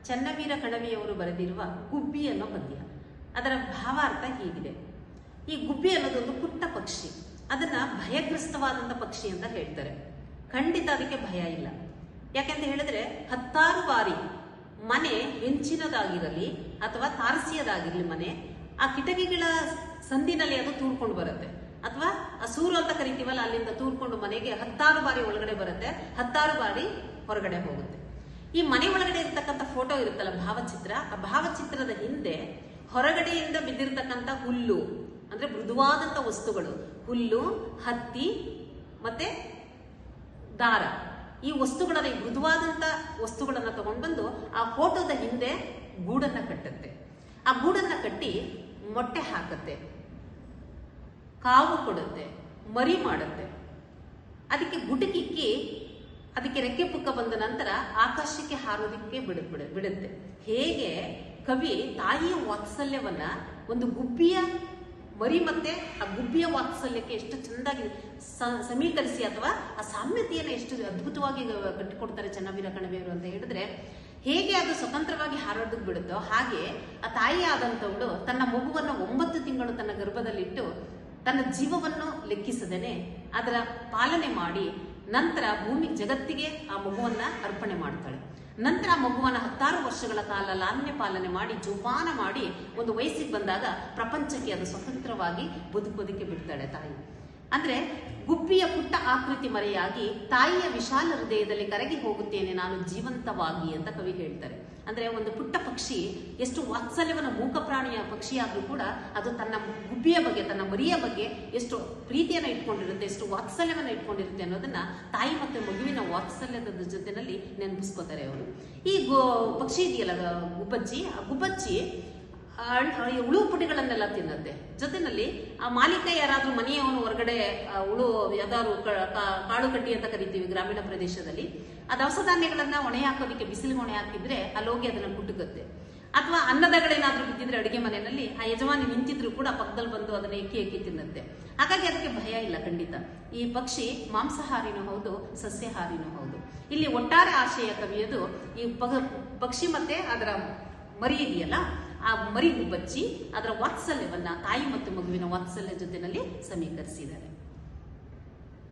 ಚನ್ನವೀರ ಕಣವಿಯವರು ಬರೆದಿರುವ ಗುಬ್ಬಿ ಅನ್ನೋ ಪದ್ಯ. ಅದರ ಭಾವಾರ್ಥ ಹೀಗಿದೆ. ಈ ಗುಬ್ಬಿ ಅನ್ನೋದೊಂದು ಪುಟ್ಟ ಪಕ್ಷಿ. ಅದನ್ನ ಭಯಗ್ರಸ್ತವಾದಂಥ ಪಕ್ಷಿ ಅಂತ ಹೇಳ್ತಾರೆ. ಖಂಡಿತ ಅದಕ್ಕೆ ಭಯ ಇಲ್ಲ. ಯಾಕೆಂತ ಹೇಳಿದ್ರೆ 10 ಬಾರಿ ಮನೆ ಹೆಂಚಿನದಾಗಿರಲಿ ಅಥವಾ ತಾರಸಿಯದಾಗಿರಲಿ ಮನೆ, ಆ ಕಿಟಕಿಗಳ ಸಂದಿನಲ್ಲಿ ಅದು ತೂರ್ಕೊಂಡು ಬರುತ್ತೆ. ಅಥವಾ ಆ ಸೂರು ಅಂತ ಕರಿತೀವಲ್ಲ, ಅಲ್ಲಿಂದ ತೂರ್ಕೊಂಡು ಮನೆಗೆ 10 ಬಾರಿ ಒಳಗಡೆ ಬರುತ್ತೆ, 10 ಬಾರಿ ಹೊರಗಡೆ ಹೋಗುತ್ತೆ. ಈ ಮನೆ ಒಳಗಡೆ ಇರ್ತಕ್ಕಂಥ ಫೋಟೋ ಇರುತ್ತಲ್ಲ, ಭಾವಚಿತ್ರ, ಆ ಭಾವಚಿತ್ರದ ಹಿಂದೆ ಹೊರಗಡೆಯಿಂದ ಬಿದ್ದಿರ್ತಕ್ಕಂಥ ಹುಲ್ಲು ಅಂದ್ರೆ ಮೃದುವಾದಂಥ ವಸ್ತುಗಳು, ಹುಲ್ಲು, ಹತ್ತಿ ಮತ್ತೆ ದಾರ, ಈ ವಸ್ತುಗಳನ್ನ, ಈ ಮೃದುವಾದಂಥ ವಸ್ತುಗಳನ್ನ ತಗೊಂಡು ಬಂದು ಆ ಫೋಟೋದ ಹಿಂದೆ ಗೂಡನ್ನ ಕಟ್ಟುತ್ತೆ. ಆ ಗೂಡನ್ನ ಕಟ್ಟಿ ಮೊಟ್ಟೆ ಹಾಕುತ್ತೆ, ಕಾವು ಕೊಡುತ್ತೆ, ಮರಿ ಮಾಡುತ್ತೆ. ಅದಕ್ಕೆ ಗುಟುಕಿಕ್ಕಿ ಅದಕ್ಕೆ ರೆಕ್ಕೆ ಪುಕ್ಕ ಬಂದ ನಂತರ ಆಕಾಶಕ್ಕೆ ಹಾರೋದಕ್ಕೆ ಬಿಡುತ್ತೆ. ಹೇಗೆ ಕವಿ ತಾಯಿಯ ವಾತ್ಸಲ್ಯವನ್ನ ಒಂದು ಗುಬ್ಬಿಯ ಮರಿ ಮತ್ತೆ ಆ ಗುಬ್ಬಿಯ ವಾತ್ಸಲ್ಯಕ್ಕೆ ಎಷ್ಟು ಚೆಂದಾಗಿ ಸಮೀಕರಿಸಿ ಅಥವಾ ಆ ಸಾಮ್ಯತೆಯನ್ನು ಎಷ್ಟು ಅದ್ಭುತವಾಗಿ ಕಟ್ಟಿಕೊಡ್ತಾರೆ ಚನ್ನವೀರ ಕಣವಿಯವರು ಅಂತ ಹೇಳಿದ್ರೆ, ಹೇಗೆ ಅದು ಸ್ವತಂತ್ರವಾಗಿ ಹಾರೋದಕ್ಕೆ ಬಿಡುತ್ತೋ ಹಾಗೆ ಆ ತಾಯಿ ಆದಂಥವಳು ತನ್ನ ಮಗುವನ್ನು 9 ತಿಂಗಳು ತನ್ನ ಗರ್ಭದಲ್ಲಿಟ್ಟು ತನ್ನ ಜೀವವನ್ನು ಲೆಕ್ಕಿಸದೇನೆ ಅದರ ಪಾಲನೆ ಮಾಡಿ ನಂತರ ಭೂಮಿ ಜಗತ್ತಿಗೆ ಆ ಮಗುವನ್ನ ಅರ್ಪಣೆ ಮಾಡ್ತಾಳೆ. ನಂತರ ಆ ಮಗುವನ್ನ 16 ವರ್ಷಗಳ ಕಾಲ ಲಾಲನೆ ಪಾಲನೆ ಮಾಡಿ ಜೋಪಾನ ಮಾಡಿ ಒಂದು ವಯಸ್ಸಿಗೆ ಬಂದಾಗ ಪ್ರಪಂಚಕ್ಕೆ ಅದು ಸ್ವತಂತ್ರವಾಗಿ ಬದುಕೋದಕ್ಕೆ ಬಿಡ್ತಾಳೆ ತಾಯಿ. ಅಂದ್ರೆ ಗುಬ್ಬಿಯ ಪುಟ್ಟ ಆಕೃತಿ ಮರೆಯಾಗಿ ತಾಯಿಯ ವಿಶಾಲ ಹೃದಯದಲ್ಲಿ ಕರಗಿ ಹೋಗುತ್ತೇನೆ ನಾನು ಜೀವಂತವಾಗಿ ಅಂತ ಕವಿ ಹೇಳ್ತಾರೆ. ಅಂದ್ರೆ ಒಂದು ಪುಟ್ಟ ಪಕ್ಷಿ ಎಷ್ಟು ವಾತ್ಸಲ್ಯವನ್ನು, ಮೂಕ ಪ್ರಾಣಿಯ ಪಕ್ಷಿಯಾದ್ರೂ ಕೂಡ ಅದು ತನ್ನ ಗುಬ್ಬಿಯ ಬಗ್ಗೆ, ತನ್ನ ಮರಿಯ ಬಗ್ಗೆ ಎಷ್ಟು ಪ್ರೀತಿಯನ್ನ ಇಟ್ಕೊಂಡಿರುತ್ತೆ, ಎಷ್ಟು ವಾತ್ಸಲ್ಯವನ್ನ ಇಟ್ಕೊಂಡಿರುತ್ತೆ ಅನ್ನೋದನ್ನ ತಾಯಿ ಮತ್ತೆ ಮಗುವಿನ ವಾತ್ಸಲ್ಯದ ಜೊತೆನಲ್ಲಿ ನೆನಪಿಸ್ಕೋತಾರೆ ಅವರು. ಈ ಪಕ್ಷಿ ಇದೆಯಲ್ಲ ಗುಬ್ಬಚ್ಚಿ, ಆ ಗುಬ್ಬಚ್ಚಿ ಉಳು ಪುಟಿಗಳನ್ನೆಲ್ಲ ತಿನ್ನುತ್ತೆ. ಜೊತೆನಲ್ಲಿ ಆ ಮಾಲೀಕ ಯಾರಾದ್ರೂ ಮನೆಯವನು ಹೊರಗಡೆ ಉಳು ಯಾವ್ದಾದ್ರು ಕಾಳು ಕಡ್ಡಿ ಅಂತ ಕರಿತೀವಿ ಗ್ರಾಮೀಣ ಪ್ರದೇಶದಲ್ಲಿ, ಆ ದವಸ ಧಾನ್ಯಗಳನ್ನ ಒಣೆ ಹಾಕೋದಿಕ್ಕೆ ಬಿಸಿಲಿಗೆ ಒಣೆ ಹಾಕಿದ್ರೆ ಅಲ್ಲೋಗಿ ಅದನ್ನ ಕುಟುಕುತ್ತೆ. ಅಥವಾ ಅನ್ನದಗಳೇನಾದ್ರೂ ಬಿದ್ದಿದ್ರೆ ಅಡುಗೆ ಮನೆಯಲ್ಲಿ ಆ ಯಜಮಾನಿ ನಿಂತಿದ್ರು ಕೂಡ ಪಕ್ಕದಲ್ಲಿ ಬಂದು ಅದನ್ನ ಎಕ್ಕಿ ತಿನ್ನುತ್ತೆ. ಹಾಗಾಗಿ ಅದಕ್ಕೆ ಭಯ ಇಲ್ಲ ಖಂಡಿತ. ಈ ಪಕ್ಷಿ ಮಾಂಸಾಹಾರಿನೂ ಹೌದು, ಸಸ್ಯಾಹಾರಿನೂ ಹೌದು. ಇಲ್ಲಿ ಒಟ್ಟಾರೆ ಆಶಯ ಕವಿಯದು ಈ ಪಕ್ಷಿ ಮತ್ತೆ ಅದರ ಮರಿ ಇದೆಯಲ್ಲ, ಆ ಮರಿ ಗುಬ್ಬಚ್ಚಿ ಅದರ ವಾತ್ಸಲ್ಯವನ್ನ ತಾಯಿ ಮತ್ತು ಮಗುವಿನ ವಾತ್ಸಲ್ಯ ಜೊತೆನಲ್ಲಿ ಸಮೀಕರಿಸಿದ್ದಾರೆ.